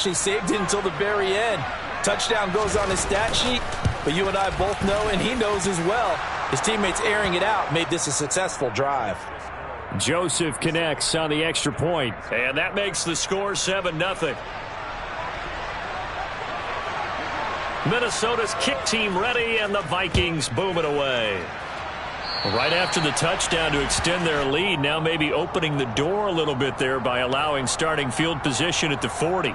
actually saved it until the very end. Touchdown goes on his stat sheet, but you and I both know, and he knows as well, his teammates airing it out made this a successful drive. Joseph connects on the extra point, and that makes the score 7-0. Minnesota's kick team ready, and the Vikings boom it away. Right after the touchdown to extend their lead, now maybe opening the door a little bit there by allowing starting field position at the 40.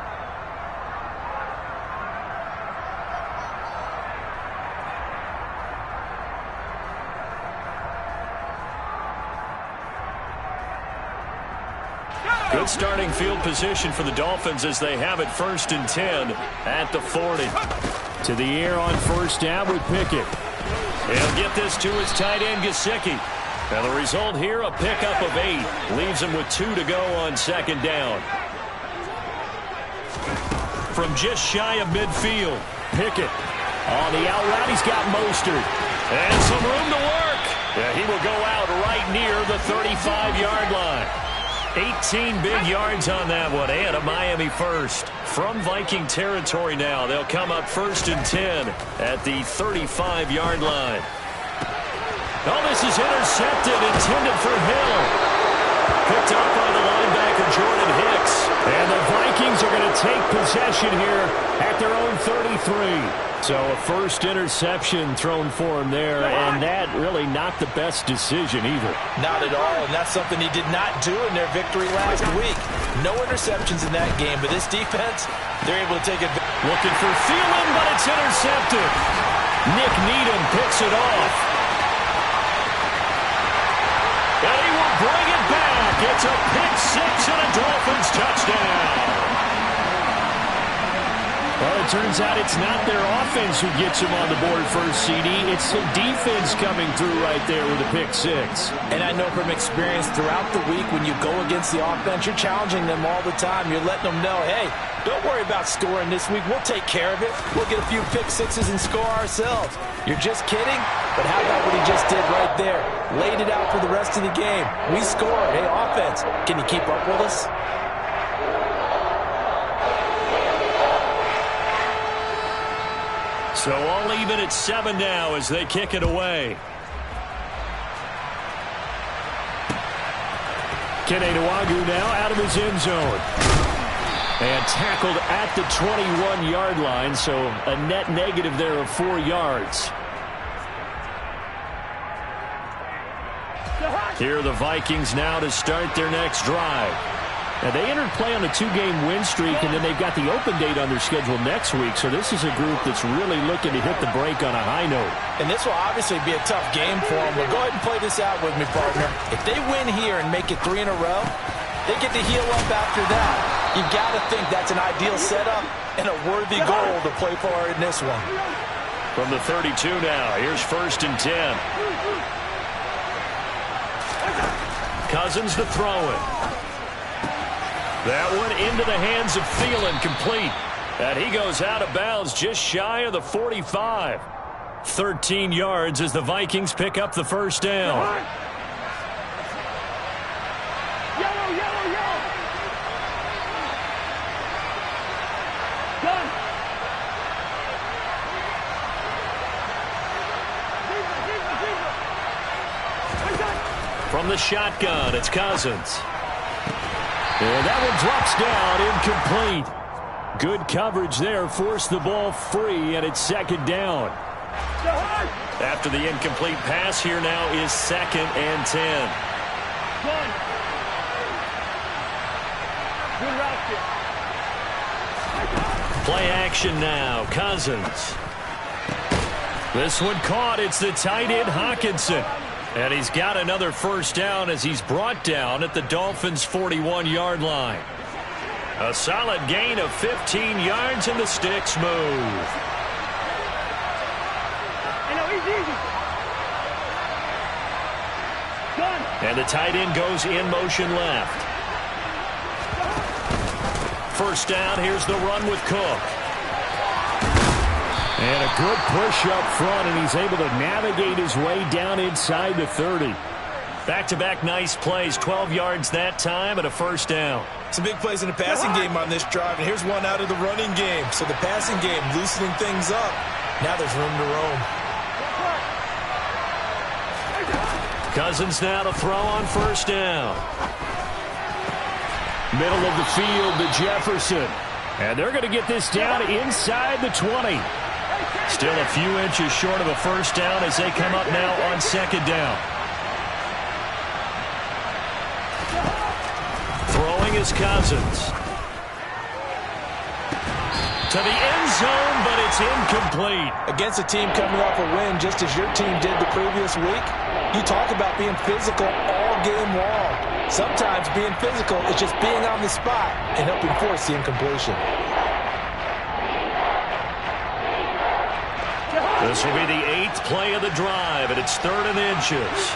Good starting field position for the Dolphins as they have it 1st and 10 at the 40. To the air on first down with Pickett. He'll get this to his tight end, Gesicki. And the result here, a pickup of 8. Leaves him with 2 to go on 2nd down. From just shy of midfield, Pickett. On the out route, he's got Mostert. And some room to work. Yeah, he will go out right near the 35-yard line. 18 big yards on that one, and a Miami first. From Viking territory now, they'll come up 1st and 10 at the 35-yard line. Oh, this is intercepted, intended for Hill. Picked up by the linebacker, Jordan Hicks. And the Vikings are going to take possession here at their own 33. So a first interception thrown for him there, and that really not the best decision either. Not at all, and that's something he did not do in their victory last week. No interceptions in that game, but this defense, they're able to take it. Looking for Thielen, but it's intercepted. Nick Needham picks it off. And he will bring it back. It's a pick six and a Dolphins touchdown. Well, it turns out it's not their offense who gets them on the board first, CD. It's the defense coming through right there with a pick six. And I know from experience throughout the week when you go against the offense, you're challenging them all the time. You're letting them know, hey, don't worry about scoring this week. We'll take care of it. We'll get a few pick sixes and score ourselves. You're just kidding? But how about what he just did right there? Laid it out for the rest of the game. We scored. Hey, offense, can you keep up with us? So all even at 7 now as they kick it away. Kene Nwangwu now out of his end zone. And tackled at the 21-yard line, so a net negative there of 4 yards. Here are the Vikings now to start their next drive. Now, they entered play on a 2-game win streak, and then they've got the open date on their schedule next week. So this is a group that's really looking to hit the break on a high note. And this will obviously be a tough game for them, but go ahead and play this out with me, partner. If they win here and make it 3 in a row, they get to heal up after that. You've got to think that's an ideal setup and a worthy goal to play for in this one. From the 32 now, here's 1st and 10. Cousins to throw it. That one into the hands of Thielen, complete. And he goes out of bounds just shy of the 45. 13 yards as the Vikings pick up the first down. Yellow, yellow, yellow. Done. From the shotgun, it's Cousins. And that one drops down, incomplete. Good coverage there, forced the ball free, and it's 2nd down. After the incomplete pass, here now is 2nd and 10. Play action now, Cousins. This one caught, it's the tight end Hawkinson. And he's got another first down as he's brought down at the Dolphins' 41-yard line. A solid gain of 15 yards, and the sticks move. And the tight end goes in motion left. First down, here's the run with Cook. And a good push up front, and he's able to navigate his way down inside the 30. Back-to-back nice plays, 12 yards that time, and a first down. Some big plays in the passing game on this drive, and here's one out of the running game. So the passing game loosening things up. Now there's room to roam. Cousins now to throw on first down. Middle of the field to Jefferson. And they're going to get this down inside the 20. Still a few inches short of a first down as they come up now on second down. Throwing is Cousins. To the end zone, but it's incomplete. Against a team coming off a win just as your team did the previous week, you talk about being physical all game long. Sometimes being physical is just being on the spot and helping force the incompletion. This will be the 8th play of the drive, and it's 3rd and inches.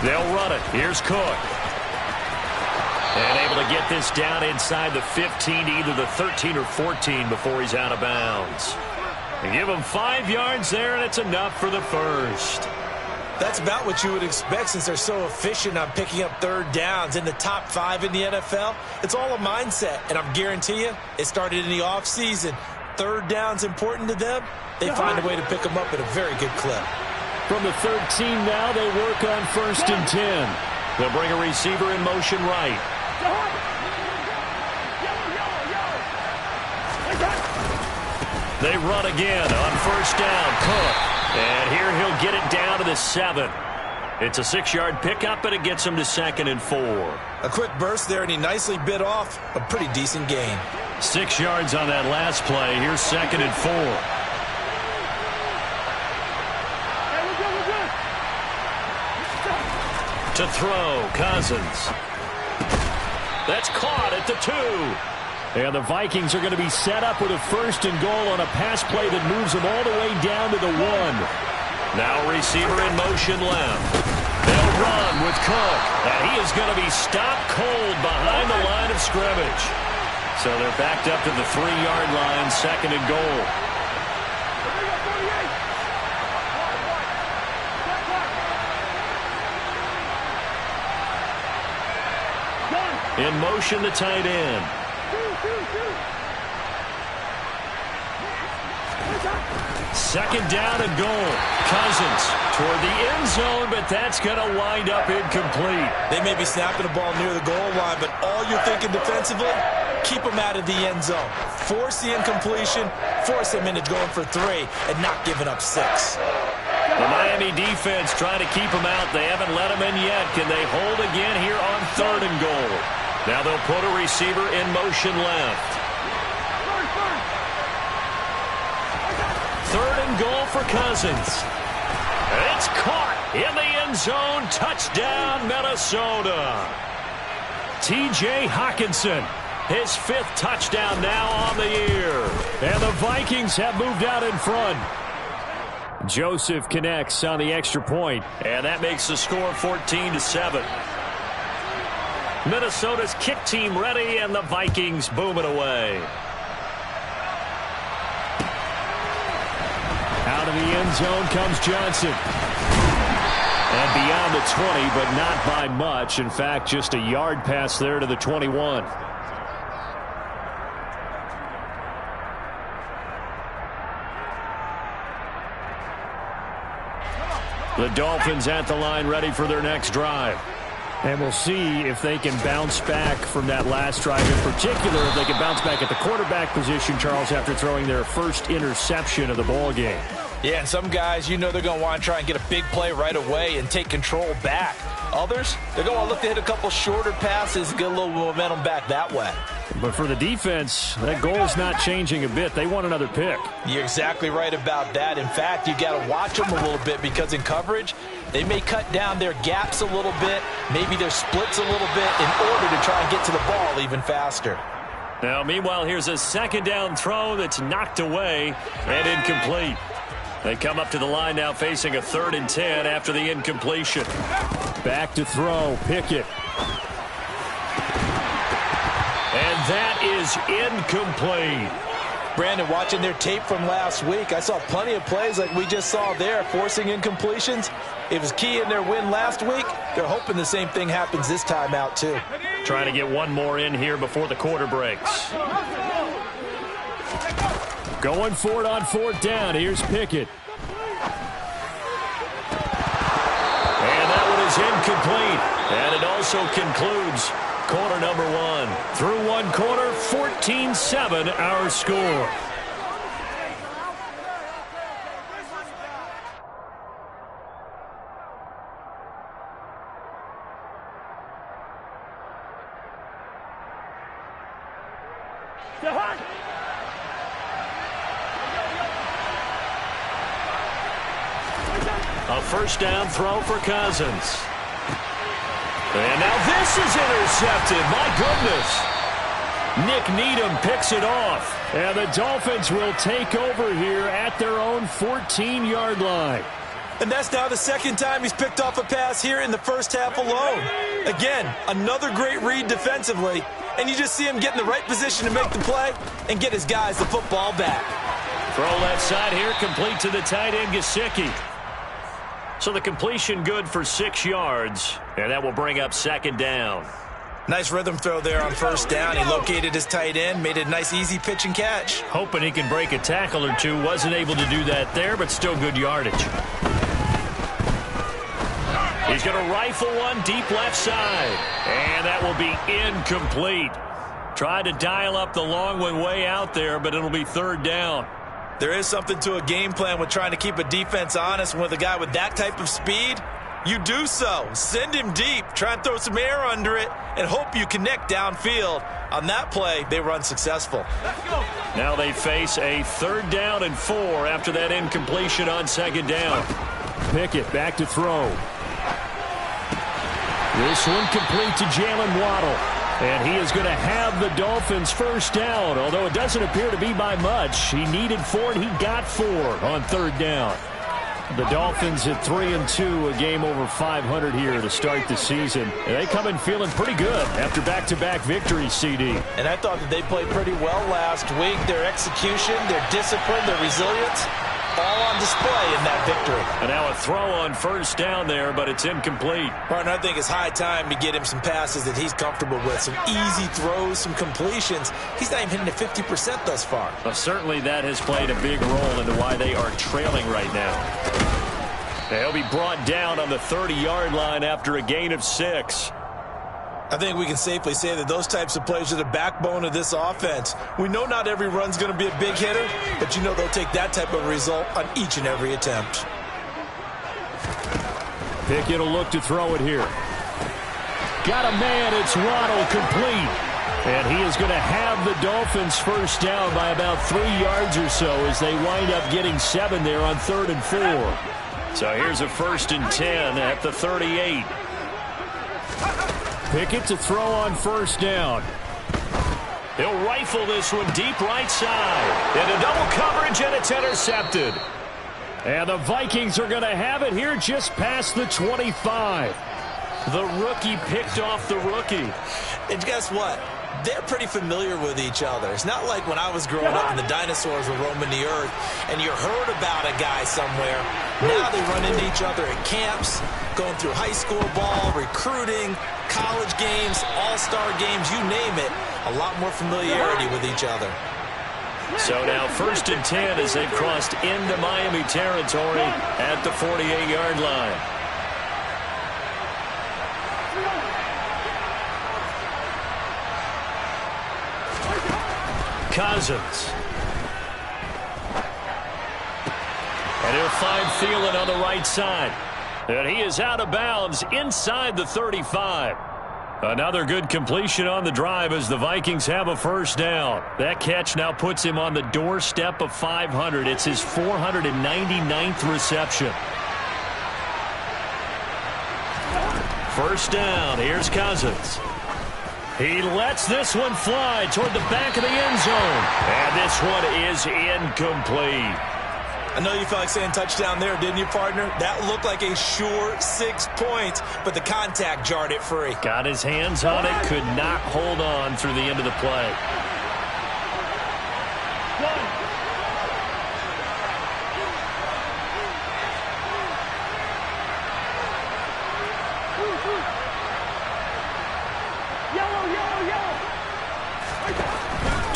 They'll run it. Here's Cook. And able to get this down inside the 15 to either the 13 or 14 before he's out of bounds. And give him 5 yards there, and it's enough for the first. That's about what you would expect since they're so efficient on picking up 3rd downs in the top 5 in the NFL. It's all a mindset, and I guarantee you it started in the offseason. 3rd down's important to them. They find a way to pick them up at a very good clip. From the 13 now, they work on 1st and 10. They'll bring a receiver in motion right. They run again on first down. Cook. And here he'll get it down to the 7. It's a 6-yard pickup, and it gets him to 2nd and 4. A quick burst there, and he nicely bit off a pretty decent gain. 6 yards on that last play. Here's 2nd and 4. To throw, Cousins. That's caught at the 2. And the Vikings are going to be set up with a 1st and goal on a pass play that moves them all the way down to the 1. Now receiver in motion left. They'll run with Cook. And he is going to be stopped cold behind the line of scrimmage. So they're backed up to the 3-yard line, 2nd and goal. In motion, the tight end. Second down and goal. Cousins toward the end zone, but that's going to wind up incomplete. They may be snapping the ball near the goal line, but all you're thinking defensively, keep them out of the end zone. Force the incompletion, force them into going for 3, and not giving up 6. The Miami defense trying to keep them out. They haven't let them in yet. Can they hold again here on 3rd and goal? Now they'll put a receiver in motion left. 3rd and goal for Cousins. It's caught in the end zone. Touchdown, Minnesota. T.J. Hockenson, his 5th touchdown now on the year. And the Vikings have moved out in front. Joseph connects on the extra point, and that makes the score 14-7. Minnesota's kick team ready, and the Vikings boom it away. Out of the end zone comes Johnson. And beyond the 20, but not by much. In fact, just a yard pass there to the 21. The Dolphins at the line ready for their next drive. And we'll see if they can bounce back from that last drive. In particular, if they can bounce back at the quarterback position, Charles, after throwing their first interception of the ball game. Yeah, and some guys, you know they're going to want to try and get a big play right away and take control back. Others, they're going to look to hit a couple shorter passes, get a little momentum back that way. But for the defense, that goal is not changing a bit. They want another pick. You're exactly right about that. In fact, you got to watch them a little bit because in coverage, they may cut down their gaps a little bit, maybe their splits a little bit in order to try and get to the ball even faster. Now, meanwhile, here's a 2nd down throw that's knocked away and incomplete. They come up to the line now facing a 3rd and 10 after the incompletion. Back to throw, Pickett. And that is incomplete. Brandon, watching their tape from last week, I saw plenty of plays like we just saw there, forcing incompletions. It was key in their win last week. They're hoping the same thing happens this time out, too. Trying to get one more in here before the quarter breaks. Going for it on 4th down. Here's Pickett. And that one is incomplete. And it also concludes quarter number 1. Through one quarter, 14-7 our score. A first down throw for Cousins. And now this is intercepted. My goodness. Nick Needham picks it off. And the Dolphins will take over here at their own 14-yard line. And that's now the second time he's picked off a pass here in the first half alone. Again, another great read defensively. And you just see him get in the right position to make the play and get his guys the football back. Throw left side here, complete to the tight end, Gesicki. So the completion good for 6 yards, and that will bring up 2nd down. Nice rhythm throw there on first down. He located his tight end, made it a nice easy pitch and catch. Hoping he can break a tackle or two. Wasn't able to do that there, but still good yardage. He's going to rifle one deep left side, and that will be incomplete. Tried to dial up the long one way out there, but it'll be 3rd down. There is something to a game plan with trying to keep a defense honest. With a guy with that type of speed, you do so. Send him deep. Try and throw some air under it and hope you connect downfield. On that play, they were unsuccessful. Now they face a 3rd down and 4 after that incompletion on 2nd down. Pickett back to throw. This one complete to Jalen Waddle. And he is going to have the Dolphins first down, although it doesn't appear to be by much. He needed 4, and he got 4 on 3rd down. The Dolphins at 3-2, a game over 500 here to start the season. And they come in feeling pretty good after back-to-back victories, CD. And I thought that they played pretty well last week. Their execution, their discipline, their resilience, all on display in that victory. And now a throw on first down there, but it's incomplete. Partner, I think it's high time to get him some passes that he's comfortable with. Some easy throws, some completions. He's not even hitting to 50% thus far. Well, certainly that has played a big role into why they are trailing right now. They'll be brought down on the 30-yard line after a gain of 6. I think we can safely say that those types of plays are the backbone of this offense. We know not every run's going to be a big hitter, but you know they'll take that type of result on each and every attempt. Pickett will look to throw it here. Got a man. It's Waddle, complete. And he is going to have the Dolphins first down by about 3 yards or so as they wind up getting 7 there on 3rd and 4. So here's a 1st and 10 at the 38. Pickett to throw on first down. He'll rifle this one deep right side. Into double coverage, and it's intercepted. And the Vikings are going to have it here just past the 25. The rookie picked off the rookie. And guess what? They're pretty familiar with each other. It's not like when I was growing up and the dinosaurs were roaming the earth and you heard about a guy somewhere. Now they run into each other at camps, going through high school ball, recruiting, college games, all-star games, you name it. A lot more familiarity with each other. So now 1st and 10 as they've crossed into Miami territory at the 48-yard line. Cousins. And he'll find Thielen on the right side. And he is out of bounds inside the 35. Another good completion on the drive as the Vikings have a first down. That catch now puts him on the doorstep of 500. It's his 499th reception. First down. Here's Cousins. He lets this one fly toward the back of the end zone. And this one is incomplete. I know you felt like saying touchdown there, didn't you, partner? That looked like a sure 6 points, but the contact jarred it free. Got his hands on it, could not hold on through the end of the play.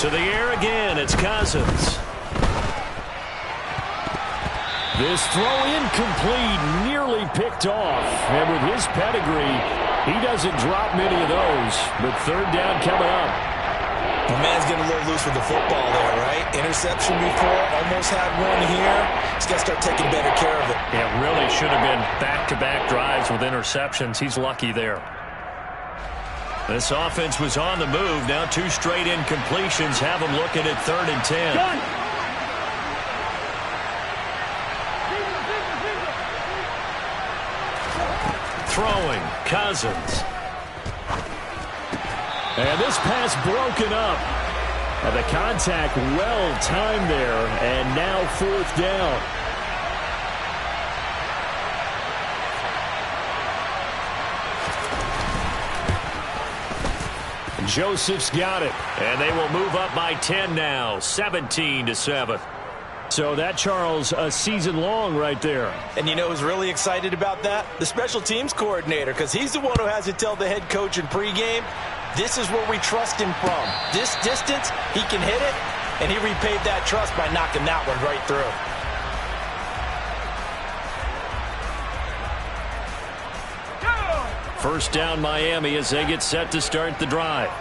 To the air again, it's Cousins. This throw incomplete, nearly picked off. And with his pedigree, he doesn't drop many of those. But third down coming up. The man's getting a little loose with the football there, right? Interception before, almost had one here. He's got to start taking better care of it. It really should have been back-to-back drives with interceptions. He's lucky there. This offense was on the move. Now 2 straight incompletions have them looking at 3rd and 10. Done. Throwing, Cousins. And this pass broken up. And the contact well timed there. And now 4th down. Joseph's got it. And they will move up by 10 now. 17-7. So that, Charles, a season long right there. And you know who's really excited about that? The special teams coordinator, because he's the one who has to tell the head coach in pregame, this is where we trust him from. This distance, he can hit it, and he repaid that trust by knocking that one right through. First down Miami as they get set to start the drive.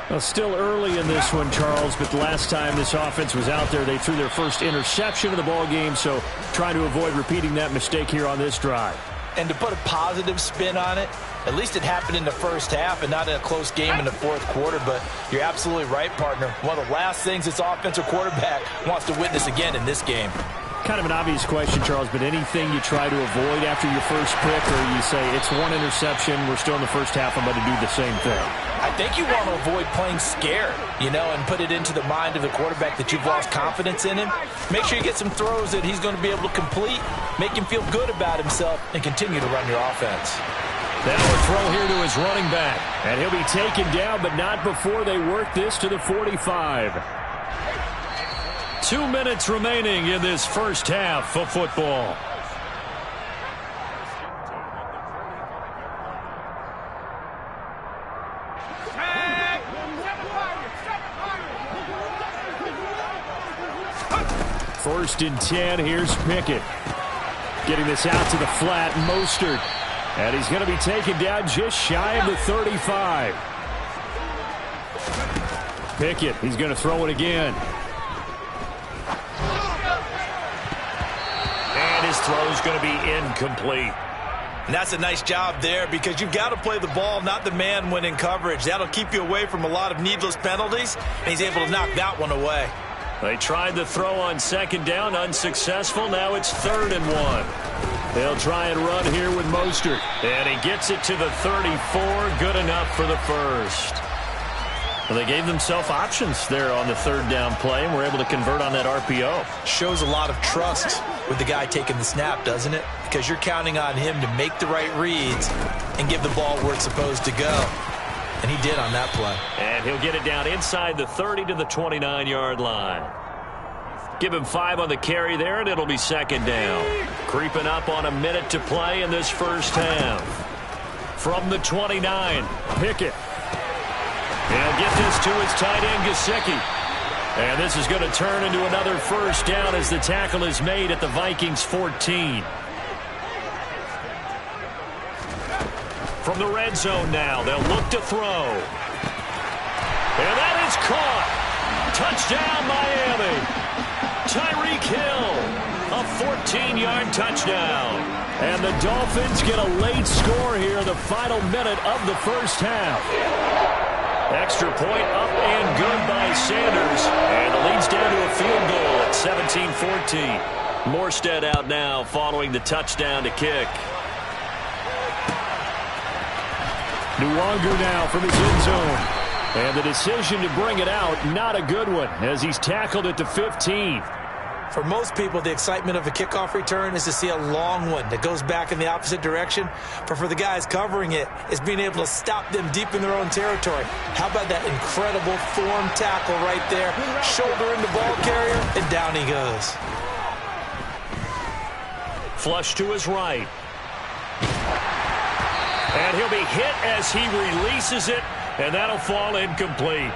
Well, still early in this one, Charles, but the last time this offense was out there, they threw their first interception of the ball game, so trying to avoid repeating that mistake here on this drive. And to put a positive spin on it, at least it happened in the first half and not in a close game in the 4th quarter, but you're absolutely right, partner. One of the last things this offensive quarterback wants to witness again in this game. Kind of an obvious question, Charles, but anything you try to avoid after your first pick, or you say it's 1 interception, we're still in the first half, I'm going to do the same thing? I think you want to avoid playing scared, you know, and put it into the mind of the quarterback that you've lost confidence in him. Make sure you get some throws that he's going to be able to complete, make him feel good about himself, and continue to run your offense. Now a throw here to his running back, and he'll be taken down, but not before they work this to the 45. 2 minutes remaining in this first half of football. First and 10, here's Pickett. Getting this out to the flat, Mostert. And he's going to be taken down just shy of the 35. Pickett, he's going to throw it again. And his throw's going to be incomplete. And that's a nice job there because you've got to play the ball, not the man when in coverage. That'll keep you away from a lot of needless penalties, and he's able to knock that one away. They tried the throw on 2nd down, unsuccessful. Now it's 3rd and 1. They'll try and run here with Mostert. And he gets it to the 34. Good enough for the first. Well, they gave themselves options there on the 3rd down play, and were able to convert on that RPO. Shows a lot of trust with the guy taking the snap, doesn't it? Because you're counting on him to make the right reads and give the ball where it's supposed to go. And he did on that play. And he'll get it down inside the 30 to the 29-yard line. Give him 5 on the carry there, and it'll be 2nd down. Creeping up on a minute to play in this first half. From the 29, Pickett. He'll get this to his tight end, Gesicki. And this is going to turn into another first down as the tackle is made at the Vikings 14. From the red zone now, they'll look to throw. And that is caught. Touchdown, Miami. Tyreek Hill, a 14-yard touchdown. And the Dolphins get a late score here in the final minute of the first half. Extra point up and good by Sanders. And the lead's down to a field goal at 17-14. Morstead out now following the touchdown to kick. Nwangu now from his end zone. And the decision to bring it out, not a good one, as he's tackled at the 15. For most people, the excitement of a kickoff return is to see a long one that goes back in the opposite direction. But for the guys covering it, it's being able to stop them deep in their own territory. How about that incredible form tackle right there? Shoulder in the ball carrier, and down he goes. Flush to his right. And he'll be hit as he releases it, and that'll fall incomplete.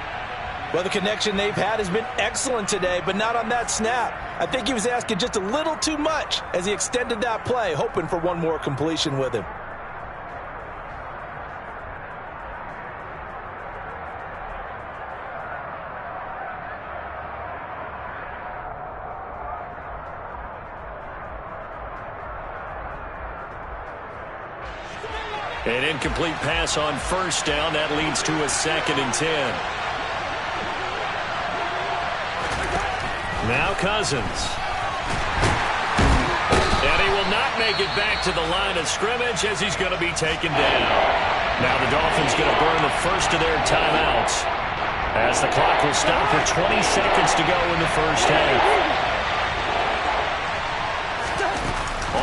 Well, the connection they've had has been excellent today, but not on that snap. I think he was asking just a little too much as he extended that play, hoping for one more completion with him. An incomplete pass on first down. That leads to a 2nd and 10. Now Cousins. And he will not make it back to the line of scrimmage as he's going to be taken down. Now the Dolphins going to burn the first of their timeouts as the clock will stop for 20 seconds to go in the first half.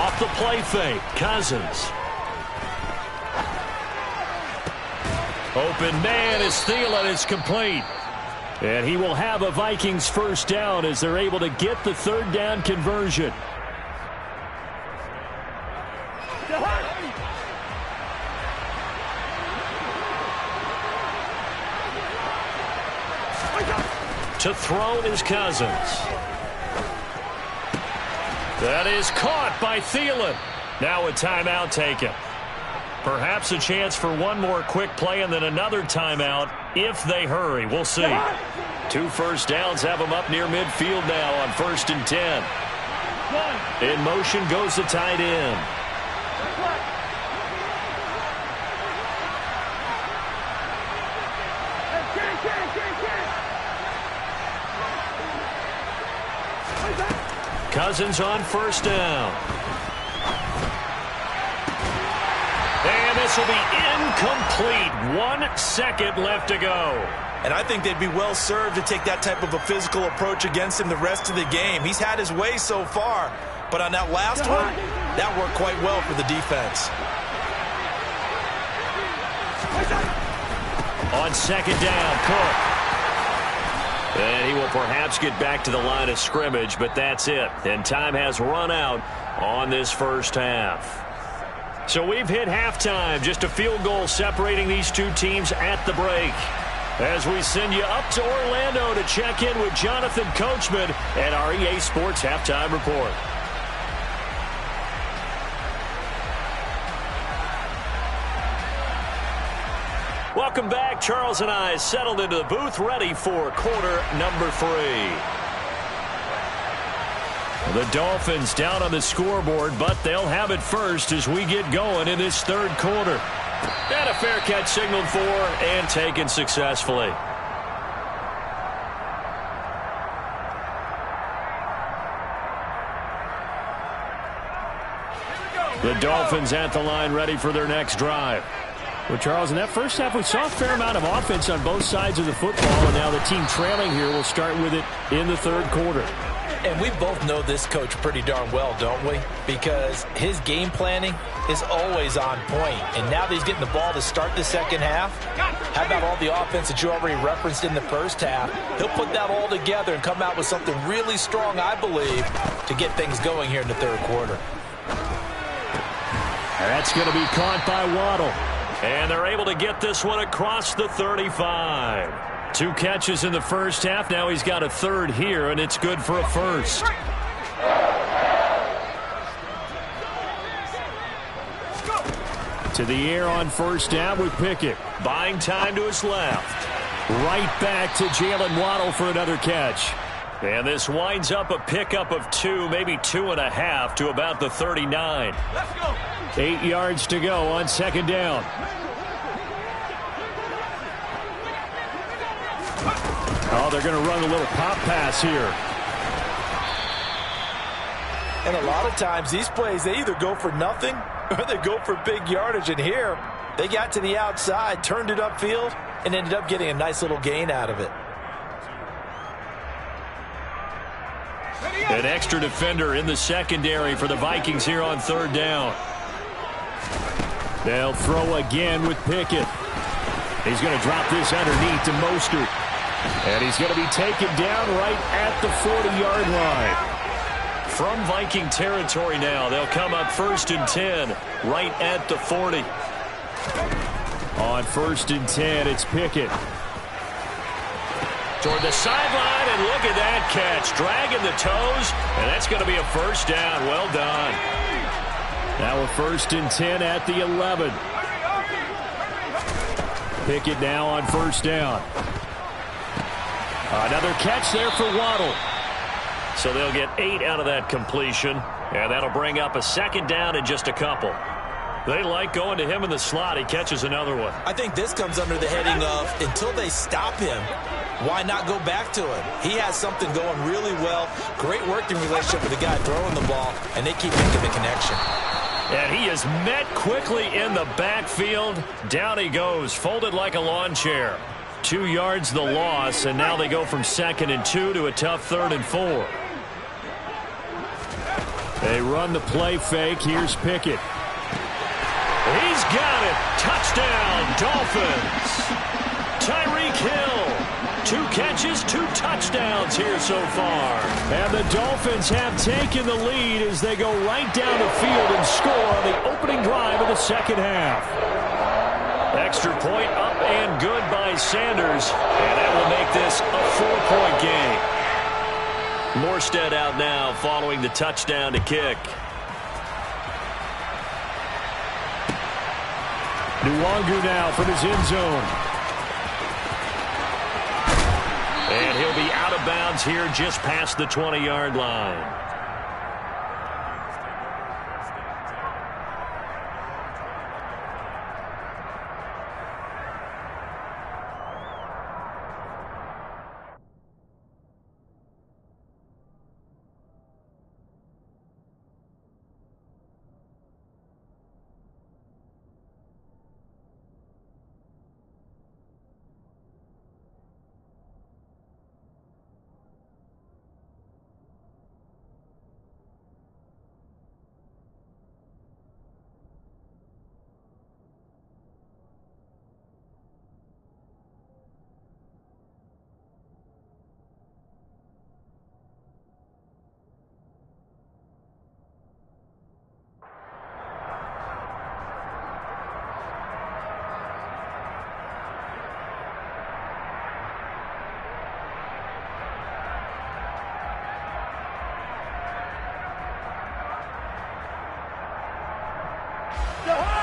Off the play fake, Cousins. Open man is Thielen. It's complete. And he will have a Vikings first down as they're able to get the 3rd down conversion. To throw is Cousins. That is caught by Thielen. Now a timeout taken. Perhaps a chance for one more quick play and then another timeout if they hurry. We'll see. 2 first downs have them up near midfield now on 1st and 10. In motion goes the tight end. Cousins on first down. And this will be incomplete. 1 second left to go. And I think they'd be well served to take that type of a physical approach against him the rest of the game. He's had his way so far, but on that last one, that worked quite well for the defense. On 2nd down, Cook. And he will perhaps get back to the line of scrimmage, but that's it. And time has run out on this first half. So we've hit halftime. Just a field goal separating these two teams at the break. As we send you up to Orlando to check in with Jonathan Coachman and our EA Sports Halftime Report. Welcome back. Charles and I settled into the booth, ready for quarter number 3. The Dolphins down on the scoreboard, but they'll have it first as we get going in this 3rd quarter. And a fair catch signaled for and taken successfully. The Dolphins at the line, ready for their next drive. Well, Charles, in that first half, we saw a fair amount of offense on both sides of the football, and now the team trailing here will start with it in the 3rd quarter. And we both know this coach pretty darn well, don't we? Because his game planning is always on point. And now that he's getting the ball to start the second half, how about all the offense that you already referenced in the first half? He'll put that all together and come out with something really strong, I believe, to get things going here in the 3rd quarter. That's going to be caught by Waddle. And they're able to get this one across the 35. 2 catches in the first half. Now he's got a 3rd here, and it's good for a first. To the air on first down with Pickett. Buying time to his left. Right back to Jalen Waddle for another catch. And this winds up a pickup of 2, maybe 2.5 to about the 39. 8 yards to go on 2nd down. Oh, they're going to run a little pop pass here. And a lot of times these plays, they either go for nothing or they go for big yardage. And here, they got to the outside, turned it upfield, and ended up getting a nice little gain out of it. An extra defender in the secondary for the Vikings here on 3rd down. They'll throw again with Pickett. He's going to drop this underneath to Mostert. And he's going to be taken down right at the 40-yard line. From Viking territory now, they'll come up 1st and 10 right at the 40. On 1st and 10, it's Pickett. toward the sideline, and look at that catch. Dragging the toes, and that's going to be a first down. Well done. Now a 1st and 10 at the 11. Pickett now on 1st down. Another catch there for Waddle. So they'll get 8 out of that completion, and that'll bring up a 2nd down in just a couple. They like going to him in the slot. He catches another one. I think this comes under the heading of until they stop him, why not go back to him? He has something going really well. Great working relationship with the guy throwing the ball, and they keep making the connection. And he is met quickly in the backfield. Down he goes, folded like a lawn chair. 2 yards the loss, and now they go from 2nd and 2 to a tough 3rd and 4. They run the play fake. Here's Pickett. He's got it. Touchdown, Dolphins. Tyreek Hill. 2 catches, 2 touchdowns here so far. And the Dolphins have taken the lead as they go right down the field and score on the opening drive of the 2nd half. Extra point up and good by Sanders. And that will make this a 4-point game. Morstead out now following the touchdown to kick. Nwangu now from his end zone. And he'll be out of bounds here just past the 20-yard line.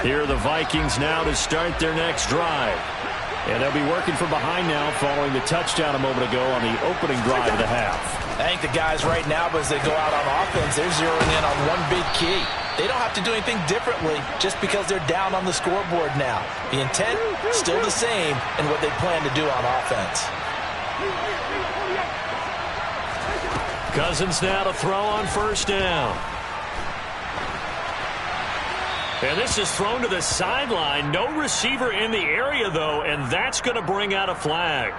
Here are the Vikings now to start their next drive. And they'll be working from behind now following the touchdown a moment ago on the opening drive of the half. I think the guys right now, as they go out on offense, they're zeroing in on one big key. They don't have to do anything differently just because they're down on the scoreboard now. The intent, still the same in what they plan to do on offense. Cousins now to throw on 1st down. And this is thrown to the sideline. No receiver in the area, though, and that's going to bring out a flag.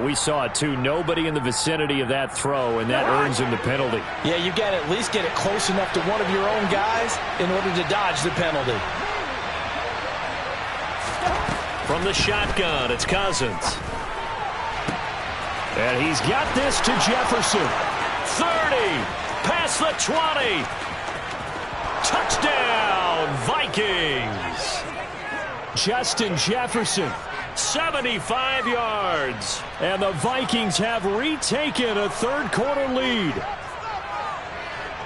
We saw it, too. Nobody in the vicinity of that throw, and that earns him the penalty. Yeah, you got to at least get it close enough to one of your own guys in order to dodge the penalty. From the shotgun, it's Cousins. And he's got this to Jefferson. 30, past the 20. Touchdown, Vikings. Justin Jefferson. 75 yards. And the Vikings have retaken a 3rd-quarter lead.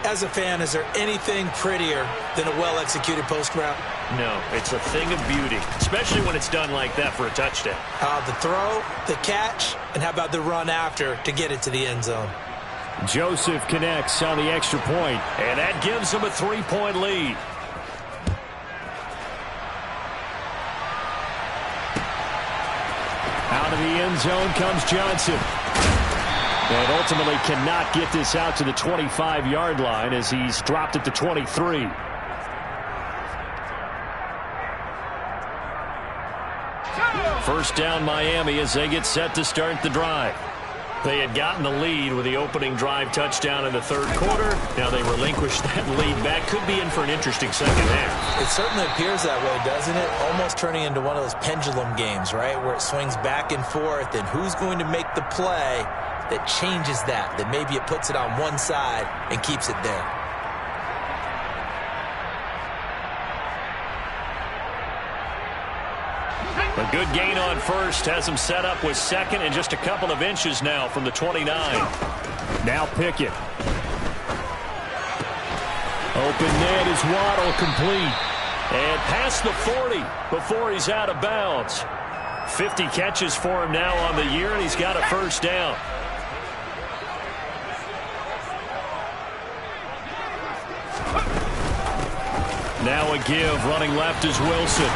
As a fan, is there anything prettier than a well-executed post route? No, it's a thing of beauty, especially when it's done like that for a touchdown. The throw, the catch, and how about the run after to get it to the end zone? Joseph connects on the extra point. And that gives them a 3-point lead. Out of the end zone comes Johnson. And ultimately cannot get this out to the 25-yard line as he's dropped at the 23. First down Miami as they get set to start the drive. They had gotten the lead with the opening drive touchdown in the 3rd quarter. Now they relinquished that lead back. Could be in for an interesting 2nd half. It certainly appears that way, doesn't it? Almost turning into one of those pendulum games, right, where it swings back and forth, and who's going to make the play that changes that maybe it puts it on one side and keeps it there. A good gain on first has him set up with second and just a couple of inches now from the 29. Now Pickett. Open net is Waddle, complete. And past the 40 before he's out of bounds. 50 catches for him now on the year, and he's got a first down. Now a give, running left is Wilson.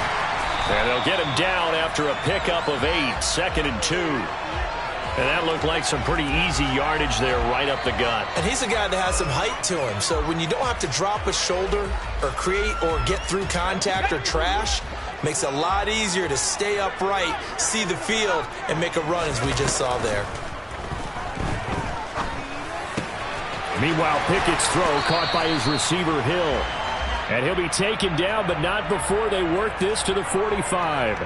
And they'll get him down after a pickup of 8, 2nd and 2. And that looked like some pretty easy yardage there right up the gut. And he's a guy that has some height to him. So when you don't have to drop a shoulder or create or get through contact or trash, makes it a lot easier to stay upright, see the field, and make a run as we just saw there. Meanwhile, Pickett's throw caught by his receiver, Hill. And he'll be taken down, but not before they work this to the 45.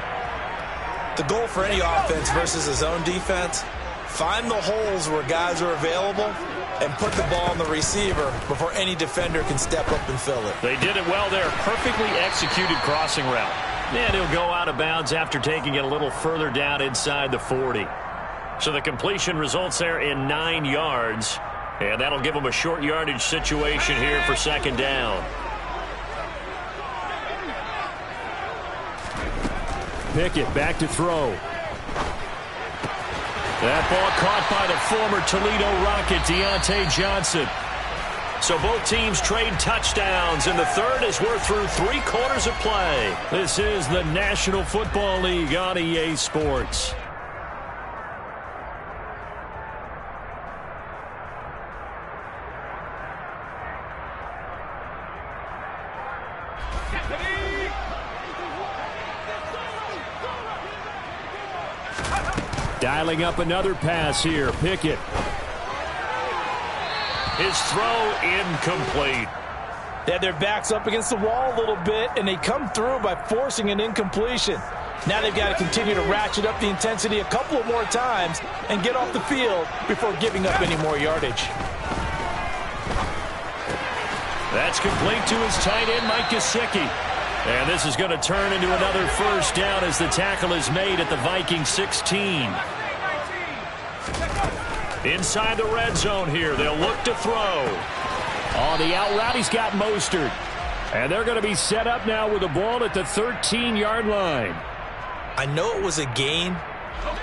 The goal for any offense versus his own defense, find the holes where guys are available and put the ball on the receiver before any defender can step up and fill it. They did it well there. Perfectly executed crossing route. And he'll go out of bounds after taking it a little further down inside the 40. So the completion results there in 9 yards. And that'll give him a short yardage situation here for 2nd down. Pickett back to throw. That ball caught by the former Toledo Rocket, Deontay Johnson. So both teams trade touchdowns in the third as we're through 3 quarters of play. This is the National Football League on EA Sports. Dialing up another pass here. Pickett. His throw incomplete. They had their backs up against the wall a little bit, and they come through by forcing an incompletion. Now they've got to continue to ratchet up the intensity a couple of more times and get off the field before giving up any more yardage. That's complete to his tight end, Mike Gesicki. And this is going to turn into another first down as the tackle is made at the Vikings 16. Inside the red zone here, they'll look to throw. On the out route, he's got Mostert. And they're going to be set up now with the ball at the 13-yard line. I know it was a gain,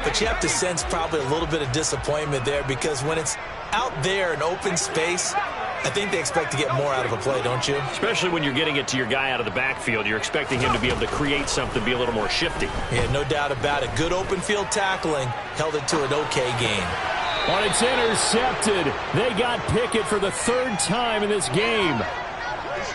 but you have to sense probably a little bit of disappointment there because when it's out there in open space, I think they expect to get more out of a play, don't you? Especially when you're getting it to your guy out of the backfield. You're expecting him to be able to create something, be a little more shifty. Yeah, no doubt about it. Good open field tackling held it to an okay gain. When it's intercepted, they got Pickett for the 3rd time in this game.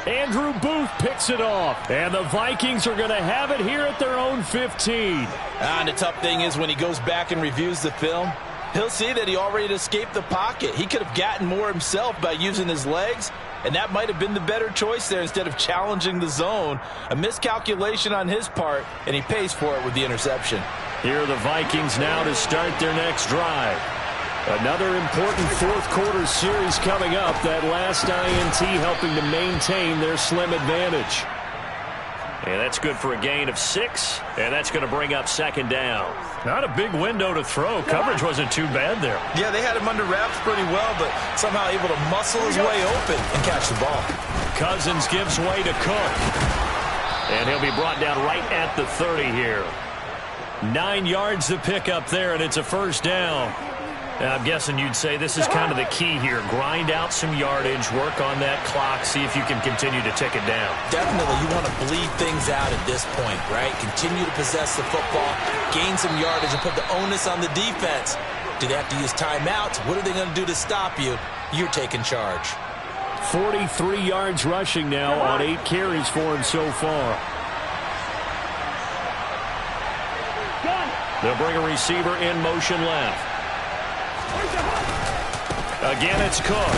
Andrew Booth picks it off, and the Vikings are going to have it here at their own 15. And the tough thing is when he goes back and reviews the film, he'll see that he already escaped the pocket. He could have gotten more himself by using his legs, and that might have been the better choice there instead of challenging the zone. A miscalculation on his part, and he pays for it with the interception. Here are the Vikings now to start their next drive. Another important 4th quarter series coming up. That last INT helping to maintain their slim advantage. And that's good for a gain of 6, and that's going to bring up 2nd down. Not a big window to throw. Coverage wasn't too bad there. Yeah, they had him under wraps pretty well, but somehow able to muscle his way open and catch the ball. Cousins gives way to Cook. And he'll be brought down right at the 30 here. 9 yards to pick up there, and it's a first down. I'm guessing you'd say this is kind of the key here. Grind out some yardage, work on that clock, see if you can continue to tick it down. Definitely, you want to bleed things out at this point, right? Continue to possess the football, gain some yardage, and put the onus on the defense. Do they have to use timeouts? What are they going to do to stop you? You're taking charge. 43 yards rushing now on 8 carries for him so far. They'll bring a receiver in motion left. Again, it's Cook.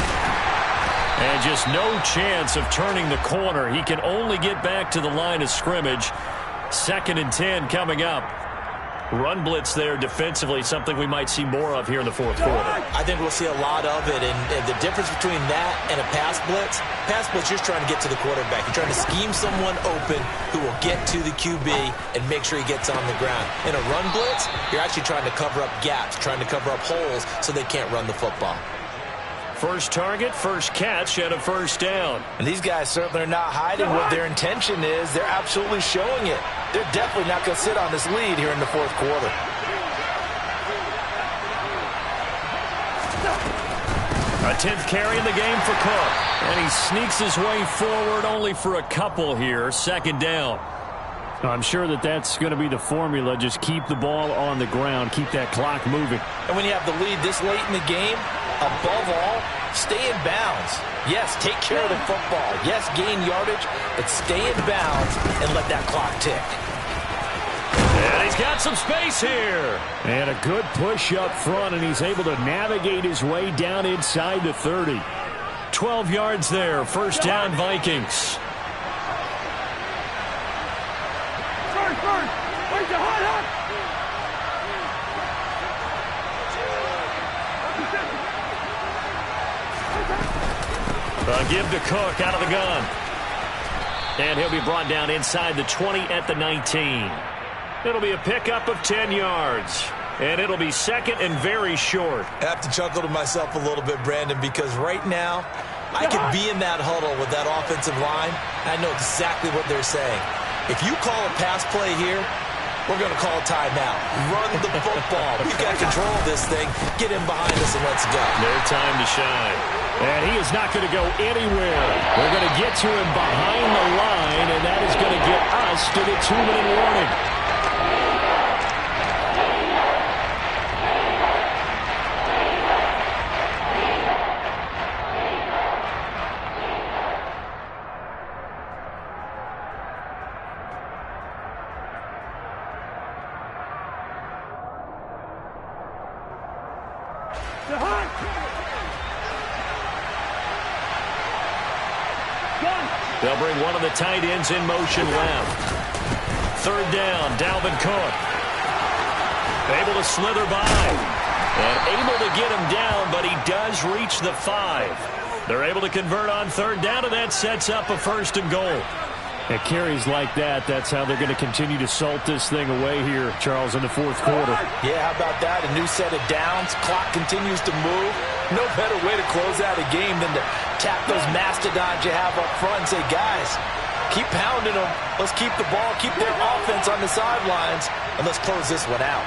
And just no chance of turning the corner. He can only get back to the line of scrimmage. 2nd and 10 coming up. Run blitz there defensively, something we might see more of here in the fourth quarter. I think we'll see a lot of it, and the difference between that and a pass blitz, you're just trying to get to the quarterback. You're trying to scheme someone open who will get to the QB and make sure he gets on the ground. In a run blitz, you're actually trying to cover up gaps, trying to cover up holes so they can't run the football. First target, first catch, and a first down. And these guys certainly are not hiding what their intention is. They're absolutely showing it. They're definitely not going to sit on this lead here in the fourth quarter. A 10th carry in the game for Cook. And he sneaks his way forward only for a couple here. Second down. I'm sure that's going to be the formula. Just keep the ball on the ground. Keep that clock moving. And when you have the lead this late in the game, above all, stay in bounds. Yes, take care of the football. Yes, gain yardage, but stay in bounds and let that clock tick. And he's got some space here. And a good push up front, and he's able to navigate his way down inside the 30. 12 yards there. First down, Vikings. Where's the hot? Give to Cook out of the gun. And he'll be brought down inside the 20 at the 19. It'll be a pickup of 10 yards. And it'll be second and very short. I have to chuckle to myself a little bit, Brandon, because right now I could be in that huddle with that offensive line. I know exactly what they're saying. If you call a pass play here, we're going to call a timeout. Run the football. We've got control of this thing. Get in behind us and let's go. No time to shine. And he is not going to go anywhere. We're going to get to him behind the line, and that is going to get us to the 2-minute warning. They'll bring one of the tight ends in motion left. Third down, Dalvin Cook. Able to slither by. And able to get him down, but he does reach the 5. They're able to convert on third down, and that sets up a first and goal. At carries like that, that's how they're going to continue to salt this thing away here, Charles, in the fourth quarter. Yeah, how about that? A new set of downs. Clock continues to move. No better way to close out a game than to tap those mastodons you have up front and say, guys, keep pounding them. Let's keep the ball, keep their offense on the sidelines, and let's close this one out.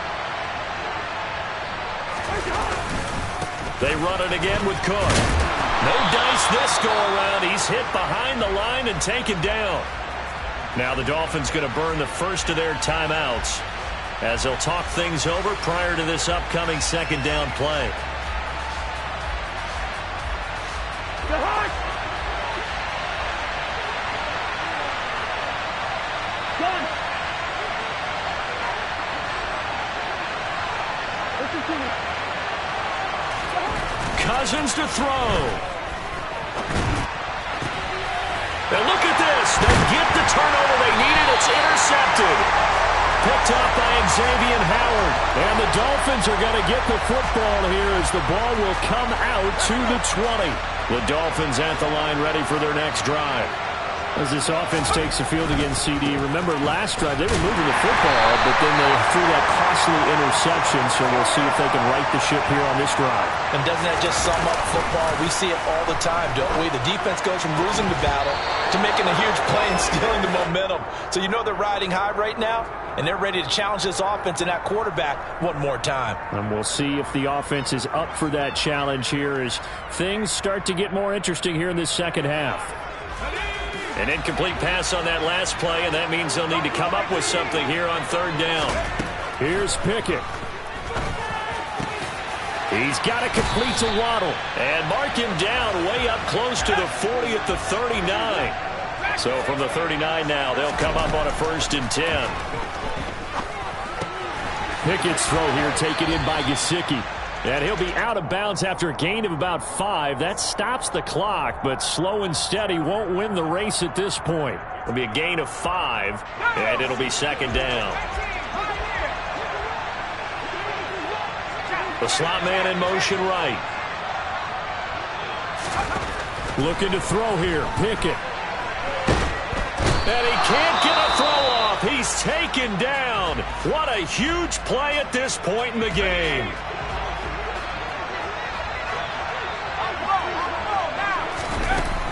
They run it again with Cook. No dice this go-around. He's hit behind the line and taken down. Now the Dolphins going to burn the first of their timeouts as they'll talk things over prior to this upcoming second down play. Cousins to throw. And look at this. They get the turnover they needed. It's intercepted. Picked up by Xavier Howard. And the Dolphins are going to get the football here as the ball will come out to the 20. The Dolphins at the line ready for their next drive. As this offense takes the field against CD, remember last drive they were moving the football, but then they threw that costly interception, so we'll see if they can right the ship here on this drive. And doesn't that just sum up football? We see it all the time, don't we? The defense goes from losing the battle to making a huge play and stealing the momentum. So you know they're riding high right now, and they're ready to challenge this offense and that quarterback one more time. And we'll see if the offense is up for that challenge here as things start to get more interesting here in this second half. An incomplete pass on that last play, and that means they'll need to come up with something here on third down. Here's Pickett. He's got it complete to Waddle. And mark him down way up close to the 40 at the 39. So from the 39 now, they'll come up on a 1st and 10. Pickett's throw here taken in by Gesicki. And he'll be out of bounds after a gain of about 5. That stops the clock, but slow and steady won't win the race at this point. It'll be a gain of 5, and it'll be second down. The slot man in motion right. Looking to throw here. Pickett. And he can't get a throw off. He's taken down. What a huge play at this point in the game.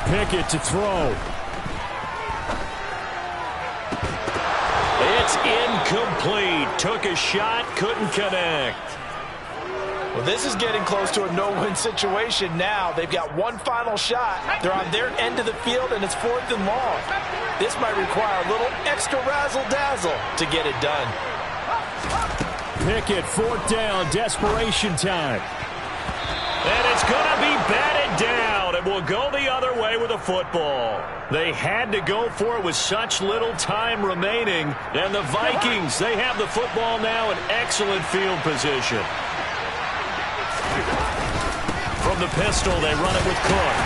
Pickett to throw. It's incomplete. Took a shot, couldn't connect. Well, this is getting close to a no-win situation now. They've got one final shot. They're on their end of the field, and it's 4th and long. This might require a little extra razzle-dazzle to get it done. Pickett, 4th down, desperation time. And it's going to be batted down. It will go the other way with a football. They had to go for it with such little time remaining. And the Vikings, they have the football now in excellent field position. From the pistol, they run it with Cook.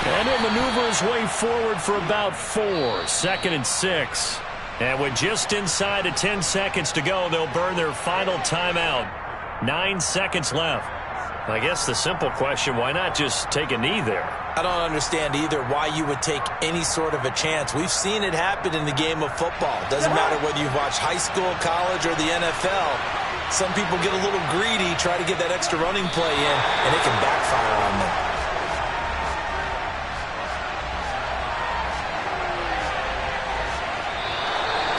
And he'll maneuver his way forward for about 4. 2nd and 6. And with just inside of 10 seconds to go, they'll burn their final timeout. 9 seconds left. I guess the simple question, why not just take a knee there? I don't understand either why you would take any sort of a chance. We've seen it happen in the game of football. Doesn't matter whether you've watched high school, college, or the NFL. Some people get a little greedy, try to get that extra running play in, and it can backfire on them.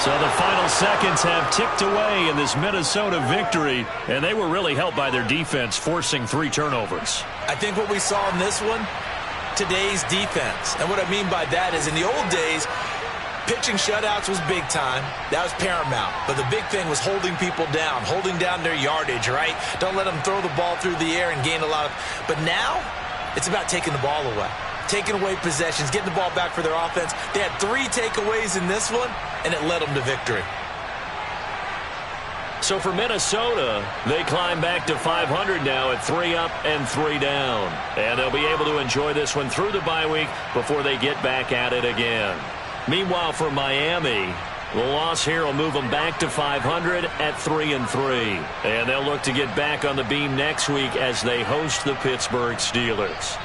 So the final seconds have ticked away in this Minnesota victory, and they were really helped by their defense, forcing 3 turnovers. I think what we saw in this one, today's defense. And what I mean by that is in the old days, pitching shutouts was big time. That was paramount. But the big thing was holding people down, holding down their yardage, right? Don't let them throw the ball through the air and gain a lot of... But now, it's about taking the ball away. Taking away possessions, getting the ball back for their offense. They had 3 takeaways in this one, and it led them to victory. So for Minnesota, they climb back to 500 now at 3 up and 3 down. And they'll be able to enjoy this one through the bye week before they get back at it again. Meanwhile, for Miami, the loss here will move them back to 500 at 3 and 3. And they'll look to get back on the beam next week as they host the Pittsburgh Steelers.